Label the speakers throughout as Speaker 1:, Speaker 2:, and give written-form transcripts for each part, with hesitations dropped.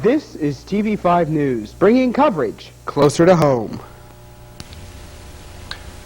Speaker 1: This is TV5 News, bringing coverage closer to home.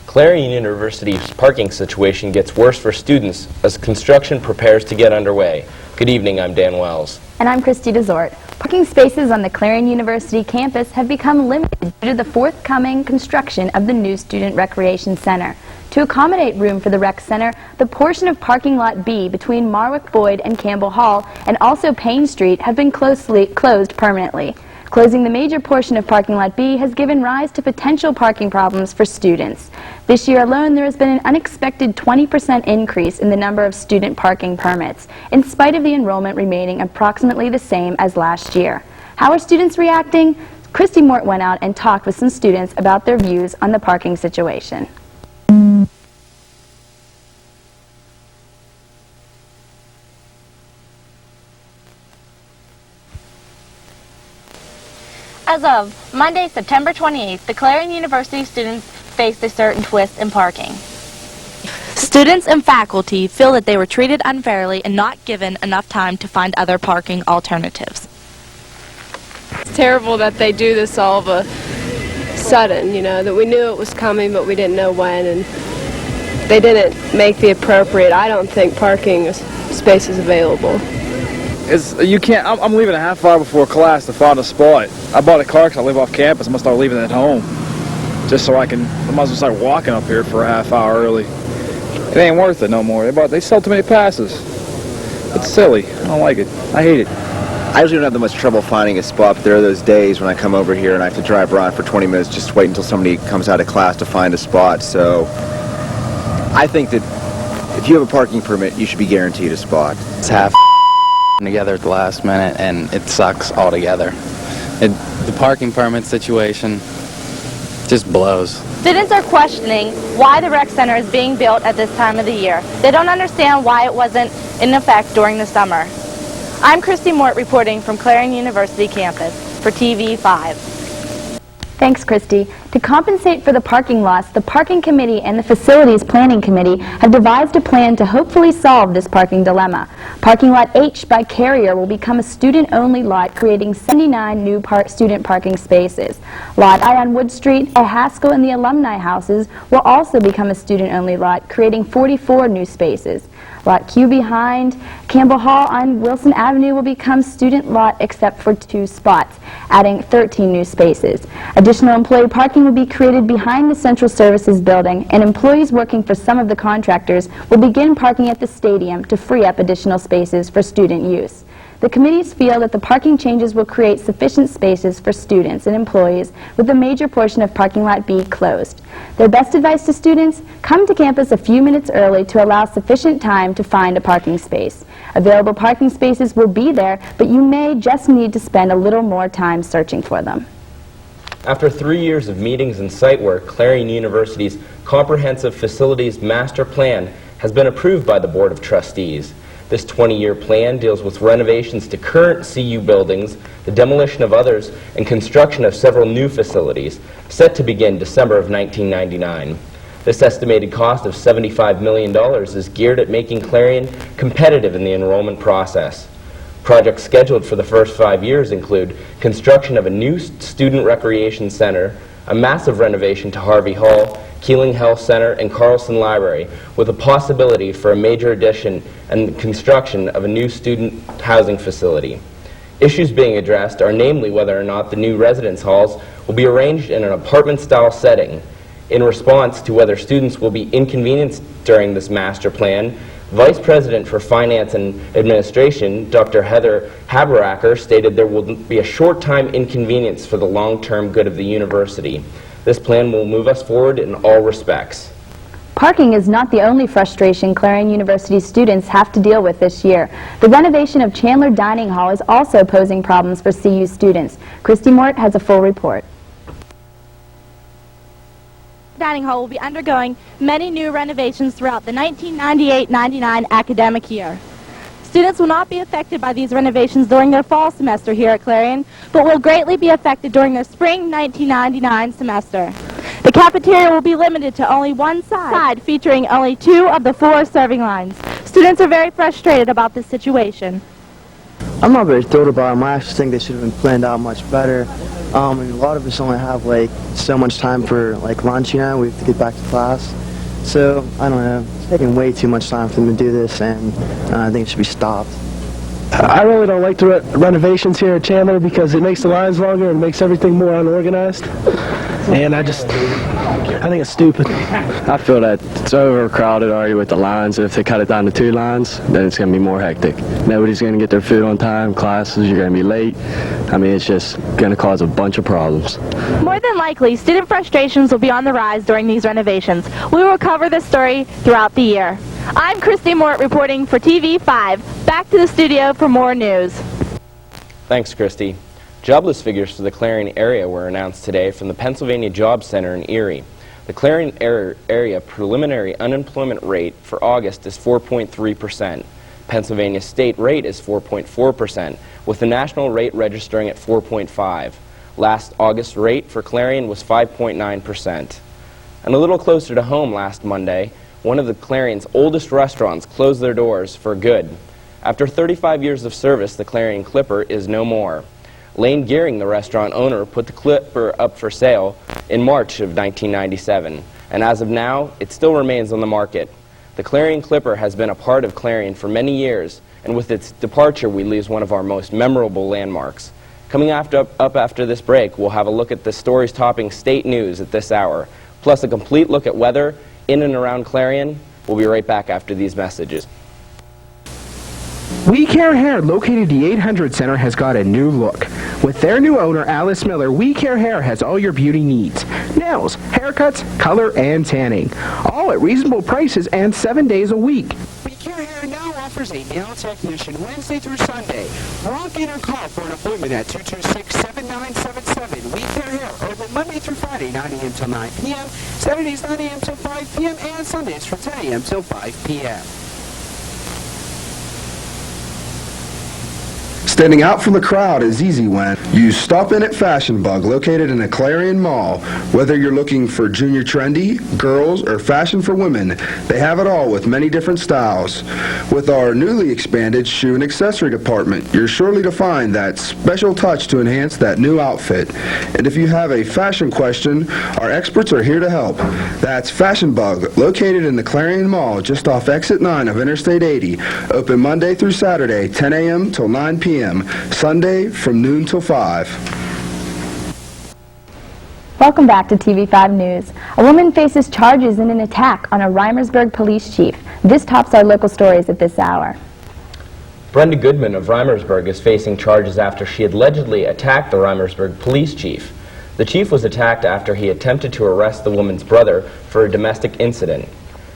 Speaker 2: Clarion University's parking situation gets worse for students as construction prepares to get underway. Good evening, I'm Dan Wells.
Speaker 3: And I'm Christy Desort. Parking spaces on the Clarion University campus have become limited due to the forthcoming construction of the new Student Recreation Center. To accommodate room for the rec center, the portion of parking lot B between Marwick Boyd and Campbell Hall and also Payne Street have been closed permanently. Closing the major portion of parking lot B has given rise to potential parking problems for students. This year alone, there has been an unexpected 20% increase in the number of student parking permits, in spite of the enrollment remaining approximately the same as last year. How are students reacting? Christy Mort went out and talked with some students about their views on the parking situation.
Speaker 4: As of Monday, September 28th, the Clarion University students faced a certain twist in parking.
Speaker 5: Students and faculty feel that they were treated unfairly and not given enough time to find other parking alternatives.
Speaker 6: It's terrible that they do this all of a sudden, that we knew it was coming, but we didn't know when, and they didn't make the appropriate, I don't think, parking spaces available.
Speaker 7: You can't. I'm leaving a half hour before class to find a spot. I bought a car because I live off campus. I'm gonna start leaving it at home, just so I might as well start walking up here for a half hour early. It ain't worth it no more. They sell too many passes. It's silly. I don't like it. I hate it.
Speaker 8: I usually don't have that much trouble finding a spot, but there are those days when I come over here and I have to drive around for 20 minutes just to wait until somebody comes out of class to find a spot. So I think that if you have a parking permit, you should be guaranteed a spot.
Speaker 9: It's half together at the last minute, and it sucks altogether. The parking permit situation just blows.
Speaker 4: Students are questioning why the rec center is being built at this time of the year. They don't understand why it wasn't in effect during the summer. I'm Christy Mort reporting from Clarion University campus for TV5.
Speaker 3: Thanks, Christy. To compensate for the parking loss, the Parking Committee and the Facilities Planning Committee have devised a plan to hopefully solve this parking dilemma. Parking Lot H by Carrier will become a student-only lot, creating 79 new student parking spaces. Lot I on Wood Street, a Haskell, and the alumni houses will also become a student-only lot, creating 44 new spaces. Lot Q behind Campbell Hall on Wilson Avenue will become student lot except for 2 spots, adding 13 new spaces. Additional employee parking will be created behind the Central Services building, and employees working for some of the contractors will begin parking at the stadium to free up additional spaces for student use. The committees feel that the parking changes will create sufficient spaces for students and employees, with a major portion of parking lot B closed. Their best advice to students: come to campus a few minutes early to allow sufficient time to find a parking space. Available parking spaces will be there, but you may just need to spend a little more time searching for them.
Speaker 2: After 3 years of meetings and site work, Clarion University's Comprehensive Facilities Master Plan has been approved by the Board of Trustees. This 20-year plan deals with renovations to current CU buildings, the demolition of others, and construction of several new facilities, set to begin December of 1999. This estimated cost of $75 million is geared at making Clarion competitive in the enrollment process. Projects scheduled for the first 5 years include construction of a new student recreation center, a massive renovation to Harvey Hall, Keeling Health Center, and Carlson Library, with a possibility for a major addition and construction of a new student housing facility. Issues being addressed are namely whether or not the new residence halls will be arranged in an apartment-style setting. In response to whether students will be inconvenienced during this master plan, Vice President for Finance and Administration, Dr. Heather Haberacker, stated there will be a short-time inconvenience for the long-term good of the university. This plan will move us forward in all respects.
Speaker 3: Parking is not the only frustration Clarion University students have to deal with this year. The renovation of Chandler Dining Hall is also posing problems for CU students. Christy Mort has a full report.
Speaker 5: Dining hall will be undergoing many new renovations throughout the 1998-99 academic year. Students will not be affected by these renovations during their fall semester here at Clarion, but will greatly be affected during their spring 1999 semester. The cafeteria will be limited to only one side, featuring only 2 of the 4 serving lines. Students are very frustrated about this situation.
Speaker 10: I'm not very thrilled about them. I actually think they should have been planned out much better. And a lot of us only have like so much time for like lunch, you know, we have to get back to class. So, I don't know, it's taking way too much time for them to do this, and I think it should be stopped.
Speaker 1: I really don't like the renovations here at Chandler because it makes the lines longer and makes everything more unorganized. And I think it's stupid.
Speaker 11: I feel that it's overcrowded already with the lines. If they cut it down to 2 lines, then it's going to be more hectic. Nobody's going to get their food on time. Classes, you're going to be late. I mean, it's just going to cause a bunch of problems.
Speaker 5: More than likely, student frustrations will be on the rise during these renovations. We will cover this story throughout the year. I'm Christy Mort reporting for TV5. Back to the studio for more news.
Speaker 2: Thanks, Christy. Jobless figures for the Clarion area were announced today from the Pennsylvania Job Center in Erie. The Clarion area preliminary unemployment rate for August is 4.3%. Pennsylvania's state rate is 4.4%, with the national rate registering at 4.5%. Last August rate for Clarion was 5.9%. And a little closer to home last Monday, one of the Clarion's oldest restaurants closed their doors for good. After 35 years of service, the Clarion Clipper is no more. Lane Gearing, the restaurant owner, put the Clipper up for sale in March of 1997, and as of now, it still remains on the market. The Clarion Clipper has been a part of Clarion for many years, and with its departure, we lose one of our most memorable landmarks. Coming up after this break, we'll have a look at the stories topping state news at this hour, plus a complete look at weather in and around Clarion. We'll be right back after these messages.
Speaker 1: We Care Hair, located at the 800 Center, has got a new look. With their new owner, Alice Miller, We Care Hair has all your beauty needs. Nails, haircuts, color, and tanning. All at reasonable prices and 7 days a week.
Speaker 12: We Care Hair now offers a nail technician Wednesday through Sunday. Walk in or call for an appointment at 226-7977. We Care Hair, open Monday through Friday, 9 a.m. till 9 p.m., Saturdays 9 a.m. till 5 p.m., and Sundays from 10 a.m. till 5 p.m.
Speaker 13: Standing out from the crowd is easy when you stop in at Fashion Bug, located in the Clarion Mall. Whether you're looking for junior trendy, girls, or fashion for women, they have it all with many different styles. With our newly expanded shoe and accessory department, you're surely to find that special touch to enhance that new outfit. And if you have a fashion question, our experts are here to help. That's Fashion Bug, located in the Clarion Mall, just off Exit 9 of Interstate 80. Open Monday through Saturday, 10 a.m. till 9 p.m. Sunday from noon till 5.
Speaker 3: Welcome back to TV5 News. A woman faces charges in an attack on a Reimersburg police chief. This tops our local stories at this hour.
Speaker 2: Brenda Goodman of Reimersburg is facing charges after she allegedly attacked the Reimersburg police chief. The chief was attacked after he attempted to arrest the woman's brother for a domestic incident.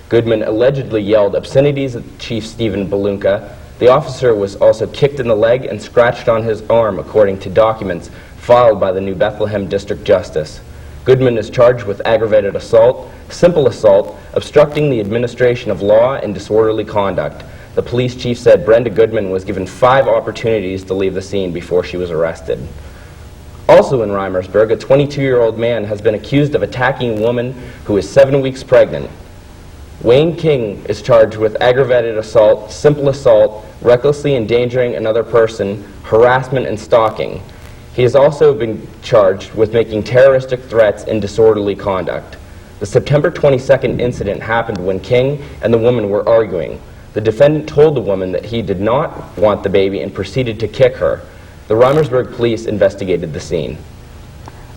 Speaker 2: Goodman allegedly yelled obscenities at Chief Stephen Balunka. The officer was also kicked in the leg and scratched on his arm, according to documents filed by the New Bethlehem District Justice. Goodman is charged with aggravated assault, simple assault, obstructing the administration of law, and disorderly conduct. The police chief said Brenda Goodman was given 5 opportunities to leave the scene before she was arrested. Also in Reimersburg, a 22-year-old man has been accused of attacking a woman who is 7 weeks pregnant. Wayne King is charged with aggravated assault, simple assault, recklessly endangering another person, harassment, and stalking. He has also been charged with making terroristic threats and disorderly conduct. The September 22nd incident happened when King and the woman were arguing. The defendant told the woman that he did not want the baby and proceeded to kick her. The Reimersburg police investigated the scene.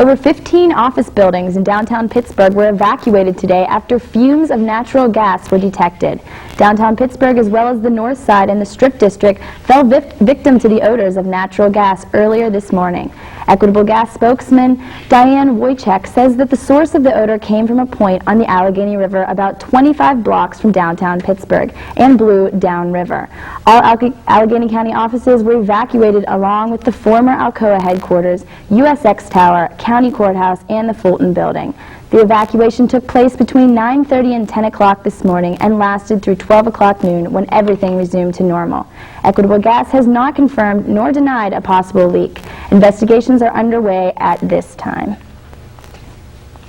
Speaker 3: Over 15 office buildings in downtown Pittsburgh were evacuated today after fumes of natural gas were detected. Downtown Pittsburgh, as well as the North Side and the Strip District, fell victim to the odors of natural gas earlier this morning. Equitable Gas spokesman Diane Wojcik says that the source of the odor came from a point on the Allegheny River about 25 blocks from downtown Pittsburgh and blew downriver. All Allegheny County offices were evacuated along with the former Alcoa headquarters, USX Tower, County Courthouse, and the Fulton Building. The evacuation took place between 9:30 and 10 o'clock this morning and lasted through 12 o'clock noon when everything resumed to normal. Equitable Gas has not confirmed nor denied a possible leak. Investigations are underway at this time.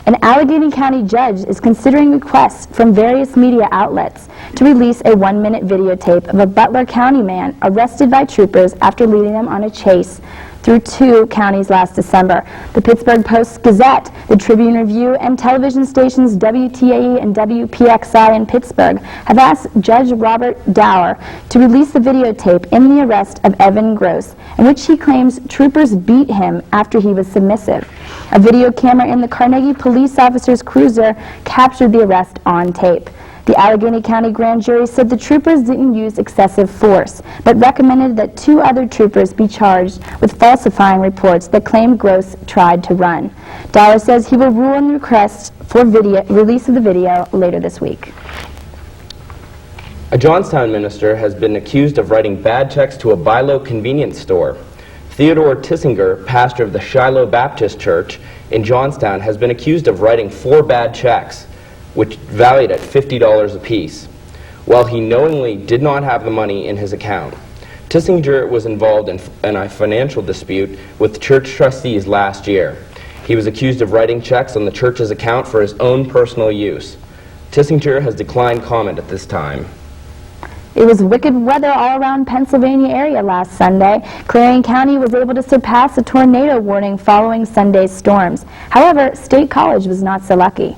Speaker 3: An Allegheny County judge is considering requests from various media outlets to release a 1-minute videotape of a Butler County man arrested by troopers after leading them on a chase through 2 counties last December. The Pittsburgh Post-Gazette, the Tribune Review, and television stations WTAE and WPXI in Pittsburgh have asked Judge Robert Dower to release the videotape in the arrest of Evan Gross, in which he claims troopers beat him after he was submissive. A video camera in the Carnegie police officer's cruiser captured the arrest on tape. The Allegheny County grand jury said the troopers didn't use excessive force, but recommended that 2 other troopers be charged with falsifying reports that claimed Gross tried to run. Dower says he will rule on the request for release of the video later this week.
Speaker 2: A Johnstown minister has been accused of writing bad checks to a Bi-Lo convenience store. Theodore Tissinger, pastor of the Shiloh Baptist Church in Johnstown, has been accused of writing 4 bad checks, which valued at $50 apiece, while he knowingly did not have the money in his account. Tissinger was involved in a financial dispute with church trustees last year. He was accused of writing checks on the church's account for his own personal use. Tissinger has declined comment at this time.
Speaker 3: It was wicked weather all around Pennsylvania area last Sunday. Clarion County was able to surpass a tornado warning following Sunday's storms. However, State College was not so lucky.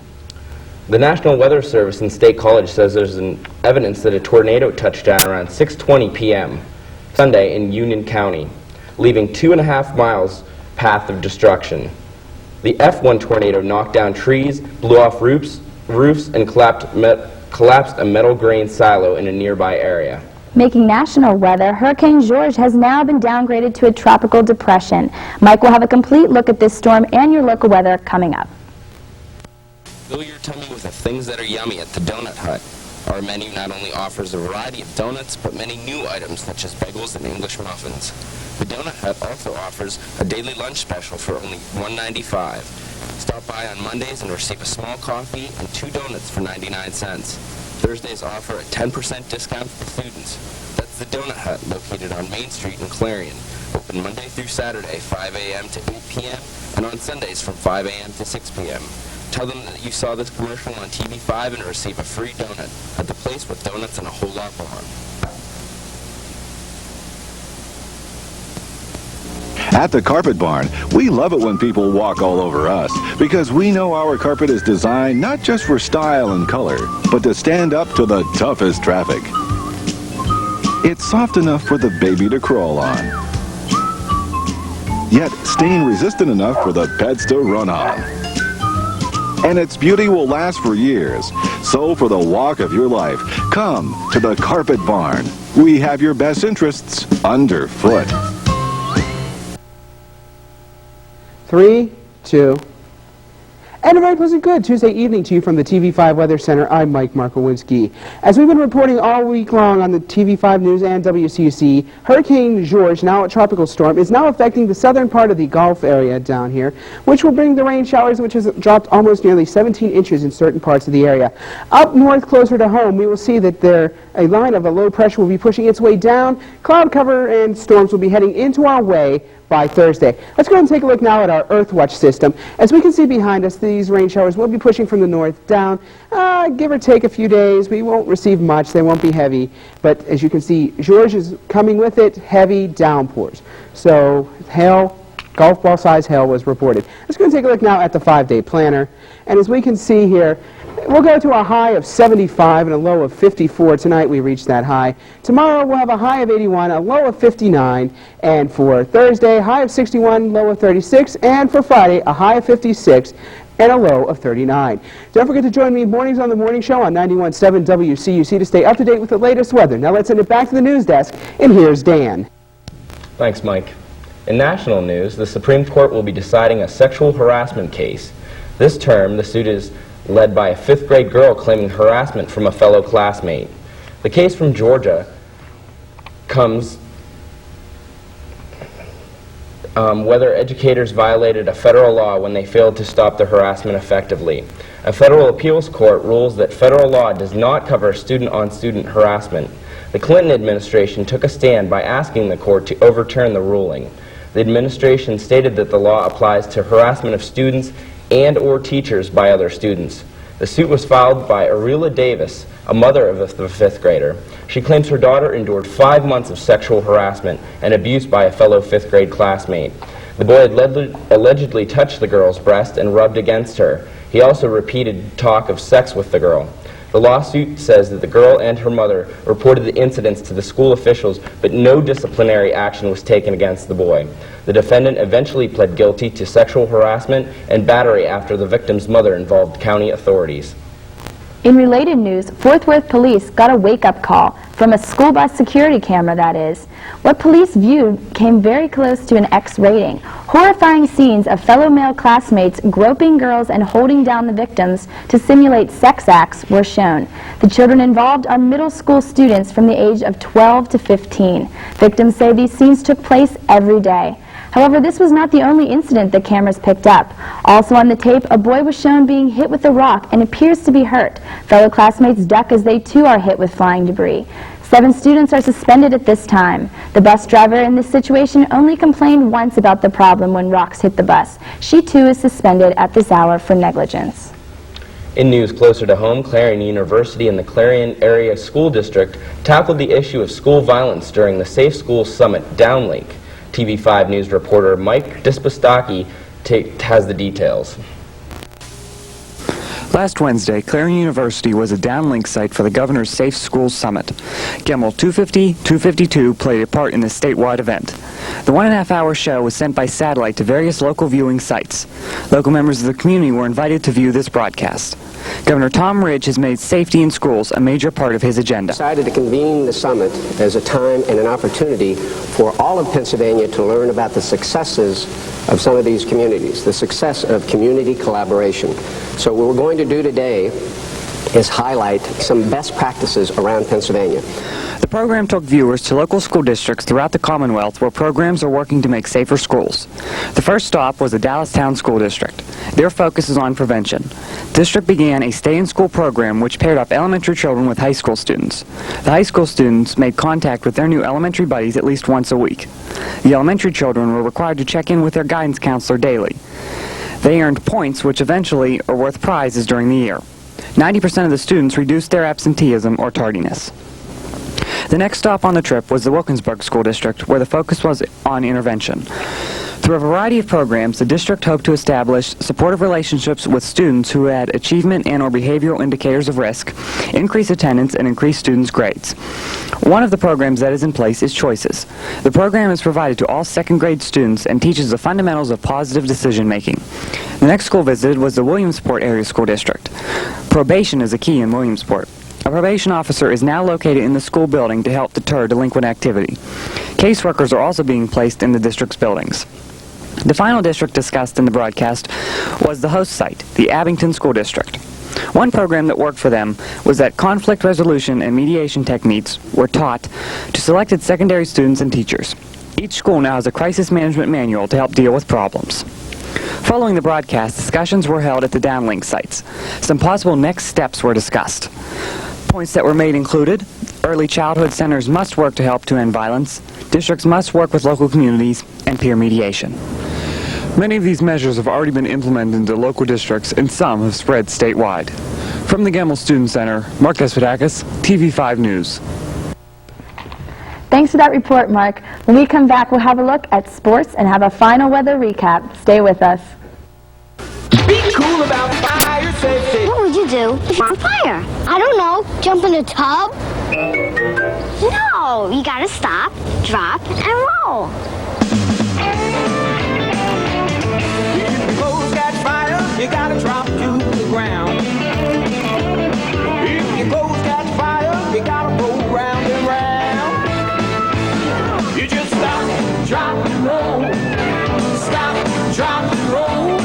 Speaker 2: The National Weather Service in State College says there's evidence that a tornado touched down around 6:20 p.m. Sunday in Union County, leaving 2.5 miles path of destruction. The F1 tornado knocked down trees, blew off roofs, and collapsed a metal grain silo in a nearby area.
Speaker 3: Making national weather, Hurricane George has now been downgraded to a tropical depression. Mike will have a complete look at this storm and your local weather coming up.
Speaker 2: Fill your tummy with the things that are yummy at the Donut Hut. Our menu not only offers a variety of donuts, but many new items such as bagels and English muffins. The Donut Hut also offers a daily lunch special for only $1.95. Stop by on Mondays and receive a small coffee and 2 donuts for 99 cents. Thursdays offer a 10% discount for students. That's the Donut Hut, located on Main Street in Clarion. Open Monday through Saturday, 5 a.m. to 8 p.m., and on Sundays from 5 a.m. to 6 p.m. Tell them that you saw this commercial on TV5 and receive a free donut at the place with donuts and a whole lot more.
Speaker 14: At the Carpet Barn, we love it when people walk all over us because we know our carpet is designed not just for style and color, but to stand up to the toughest traffic. It's soft enough for the baby to crawl on, yet stain-resistant enough for the pets to run on. And its beauty will last for years. So for the walk of your life, come to the Carpet Barn. We have your best interests underfoot.
Speaker 1: 3, 2, and a very pleasant good Tuesday evening to you from the TV5 Weather Center. I'm Mike Markowinski. As we've been reporting all week long on the TV5 News and WCUC, Hurricane George, now a tropical storm, is now affecting the southern part of the Gulf area down here, which will bring the rain showers, which has dropped almost nearly 17 inches in certain parts of the area. Up north, closer to home, we will see that a line of a low pressure will be pushing its way down. Cloud cover and storms will be heading into our way by Thursday. Let's go ahead and take a look now at our Earthwatch system. As we can see behind us, these rain showers will be pushing from the north down, give or take a few days. We won't receive much. They won't be heavy. But as you can see, George is coming with it, heavy downpours. So hail, golf ball size hail was reported. Let's go and take a look now at the 5-day planner. And as we can see here, we'll go to a high of 75 and a low of 54. Tonight we reached that high. Tomorrow we'll have a high of 81, a low of 59. And for Thursday, high of 61, low of 36. And for Friday, a high of 56 and a low of 39. Don't forget to join me mornings on The Morning Show on 91.7 WCUC to stay up to date with the latest weather. Now let's send it back to the news desk, and here's Dan.
Speaker 2: Thanks, Mike. In national news, the Supreme Court will be deciding a sexual harassment case. This term, the suit is led by a 5th grade girl claiming harassment from a fellow classmate. The case from Georgia comes whether educators violated a federal law when they failed to stop the harassment effectively. A federal appeals court rules that federal law does not cover student-on-student harassment. The Clinton administration took a stand by asking the court to overturn the ruling. The administration stated that the law applies to harassment of students and/or teachers by other students. The suit was filed by Arula Davis, a mother of the fifth grader. She claims her daughter endured 5 months of sexual harassment and abuse by a fellow fifth grade classmate. The boy had allegedly touched the girl's breast and rubbed against her. He also repeated talk of sex with the girl. The lawsuit says that the girl and her mother reported the incidents to the school officials, but no disciplinary action was taken against the boy. The defendant eventually pled guilty to sexual harassment and battery after the victim's mother involved county authorities.
Speaker 3: In related news, Fort Worth police got a wake-up call from a school bus security camera, that is. What police viewed came very close to an X rating. Horrifying scenes of fellow male classmates groping girls and holding down the victims to simulate sex acts were shown. The children involved are middle school students from the age of 12 to 15. Victims say these scenes took place every day. However, this was not the only incident the cameras picked up. Also on the tape, a boy was shown being hit with a rock and appears to be hurt. Fellow classmates duck as they too are hit with flying debris. 7 students are suspended at this time. The bus driver in this situation only complained once about the problem when rocks hit the bus. She too is suspended at this hour for negligence.
Speaker 2: In news closer to home, Clarion University and the Clarion Area School District tackled the issue of school violence during the Safe Schools Summit Downlink. TV5 News reporter Mike Dispostaki has the details.
Speaker 15: Last Wednesday, Clarion University was a downlink site for the Governor's Safe Schools Summit. Gemmel 250-252 played a part in the statewide event. The 1.5-hour show was sent by satellite to various local viewing sites. Local members of the community were invited to view this broadcast. Governor Tom Ridge has made safety in schools a major part of his agenda.
Speaker 16: Decided to convene the summit as a time and an opportunity for all of Pennsylvania to learn about the successes of some of these communities, the success of community collaboration. So what we're going to do today is highlight some best practices around Pennsylvania.
Speaker 15: The program took viewers to local school districts throughout the Commonwealth where programs are working to make safer schools. The first stop was the Dallastown School District. Their focus is on prevention. The district began a stay-in-school program which paired up elementary children with high school students. The high school students made contact with their new elementary buddies at least once a week. The elementary children were required to check in with their guidance counselor daily. They earned points which eventually are worth prizes during the year. 90% of the students reduced their absenteeism or tardiness. The next stop on the trip was the Wilkinsburg School District, where the focus was on intervention. Through a variety of programs, the district hoped to establish supportive relationships with students who had achievement and/or behavioral indicators of risk, increase attendance, and increase students' grades. One of the programs that is in place is Choices. The program is provided to all second-grade students and teaches the fundamentals of positive decision-making. The next school visited was the Williamsport Area School District. Probation is a key in Williamsport. A probation officer is now located in the school building to help deter delinquent activity. Caseworkers are also being placed in the district's buildings. The final district discussed in the broadcast was the host site, the Abington School District. One program that worked for them was that conflict resolution and mediation techniques were taught to selected secondary students and teachers. Each school now has a crisis management manual to help deal with problems. Following the broadcast, discussions were held at the downlink sites. Some possible next steps were discussed. Points that were made included: early childhood centers must work to help to end violence, districts must work with local communities, and peer mediation.
Speaker 17: Many of these measures have already been implemented into local districts, and some have spread statewide. From the Gemmel Student Center, Mark Despotakis, TV5 News.
Speaker 3: Thanks for that report, Mark. When we come back, we'll have a look at sports and have a final weather recap. Stay with us.
Speaker 12: Be cool about fire safety.
Speaker 18: What would you do if you're on fire? I don't know. Jump in a tub? No, you gotta stop, drop, and roll.
Speaker 12: If your clothes got fire, you gotta drop to the ground. If your clothes got fire, you gotta go round and round. You just stop, drop, and roll. Stop, drop, and roll.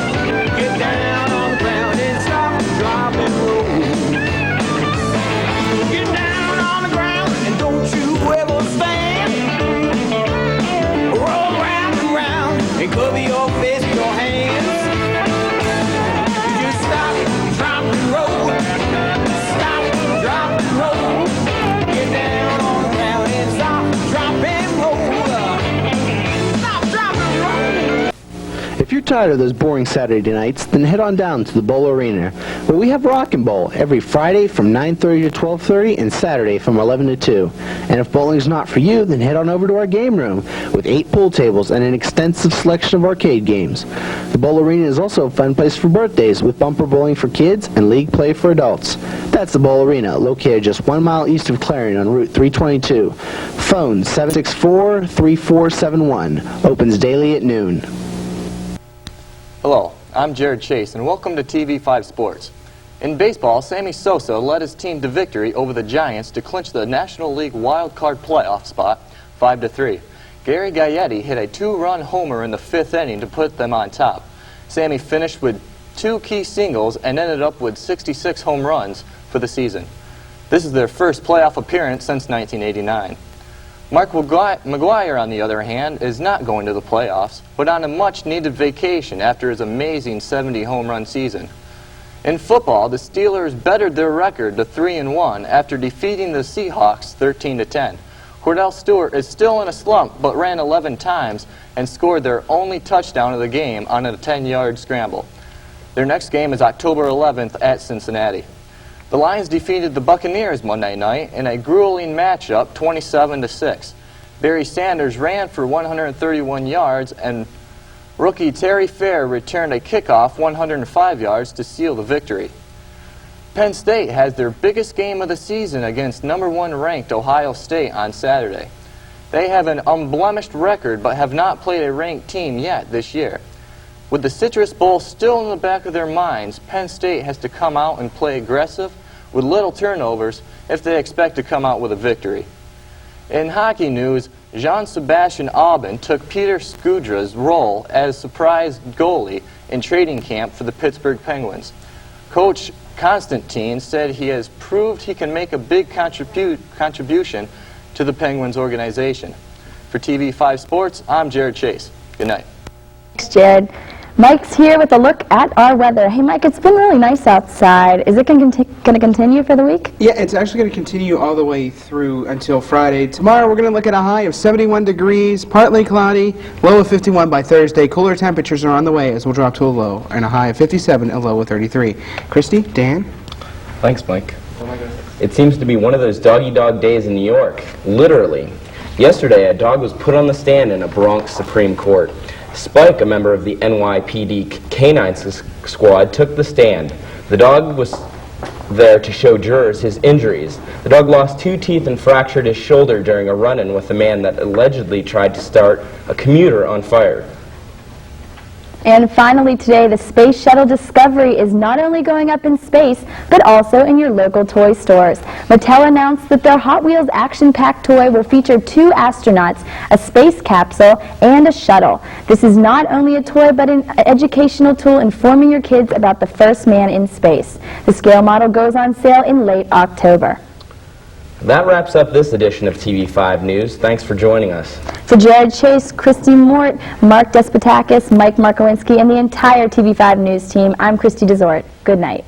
Speaker 12: Get down on the ground and stop, drop, and roll. Get down on the ground and don't you ever stand. Roll round and round and cover your face with your hands. You just stop, drop, and roll. Stop, drop, and roll. Get down on the ground and stop, drop, and roll. Stop, drop, and roll.
Speaker 19: If you're tired of those boring Saturday nights, then head on down to the Bowl Arena, where we have Rock and Bowl every Friday from 9:30 to 12:30 and Saturday from 11 to 2. And if bowling's not for you, then head on over to our game room with 8 pool tables and an extensive selection of arcade games. The Bowl Arena is also a fun place for birthdays with bumper bowling for kids and league play for adults. That's the Bowl Arena, located just 1 mile east of Clarion on Route 322. Phone 764-3471. Opens daily at noon.
Speaker 20: Hello, I'm Jared Chase, and welcome to TV5 Sports. In baseball, Sammy Sosa led his team to victory over the Giants to clinch the National League wild card playoff spot 5-3. Gary Gaetti hit a 2-run homer in the 5th inning to put them on top. Sammy finished with 2 key singles and ended up with 66 home runs for the season. This is their first playoff appearance since 1989. Mark McGwire, on the other hand, is not going to the playoffs, but on a much-needed vacation after his amazing 70-home-run season. In football, the Steelers bettered their record to 3-1 after defeating the Seahawks 13-10. Cordell Stewart is still in a slump, but ran 11 times and scored their only touchdown of the game on a 10-yard scramble. Their next game is October 11th at Cincinnati. The Lions defeated the Buccaneers Monday night in a grueling matchup, 27-6. Barry Sanders ran for 131 yards, and rookie Terry Fair returned a kickoff 105 yards to seal the victory. Penn State has their biggest game of the season against #1 ranked Ohio State on Saturday. They have an unblemished record but have not played a ranked team yet this year. With the Citrus Bowl still in the back of their minds, Penn State has to come out and play aggressive with little turnovers if they expect to come out with a victory. In hockey news, Jean-Sebastian Aubin took Peter Skudra's role as surprise goalie in training camp for the Pittsburgh Penguins. Coach Constantine said he has proved he can make a big contribution to the Penguins organization. For TV5 Sports, I'm Jared Chase. Good night.
Speaker 3: Thanks, Jared. Mike's here with a look at our weather. Hey, Mike, it's been really nice outside. Is it going to continue for the week?
Speaker 1: Yeah, it's actually going to continue all the way through until Friday. Tomorrow we're going to look at a high of 71 degrees, partly cloudy, low of 51 by Thursday. Cooler temperatures are on the way as we'll drop to a low, and a high of 57, a low of 33. Christy, Dan?
Speaker 2: Thanks, Mike. It seems to be one of those dog-eat-dog days in New York, literally. Yesterday, a dog was put on the stand in a Bronx Supreme Court. Spike, a member of the NYPD Canine Squad, took the stand. The dog was there to show jurors his injuries. The dog lost 2 teeth and fractured his shoulder during a run-in with a man that allegedly tried to start a commuter on fire.
Speaker 3: And finally today, the Space Shuttle Discovery is not only going up in space, but also in your local toy stores. Mattel announced that their Hot Wheels action-packed toy will feature 2 astronauts, a space capsule, and a shuttle. This is not only a toy, but an educational tool informing your kids about the first man in space. The scale model goes on sale in late October.
Speaker 2: That wraps up this edition of TV5 News. Thanks for joining us.
Speaker 3: For Jared Chase, Christy Mort, Mark Despotakis, Mike Markowinski, and the entire TV5 News team, I'm Christy Desort. Good night.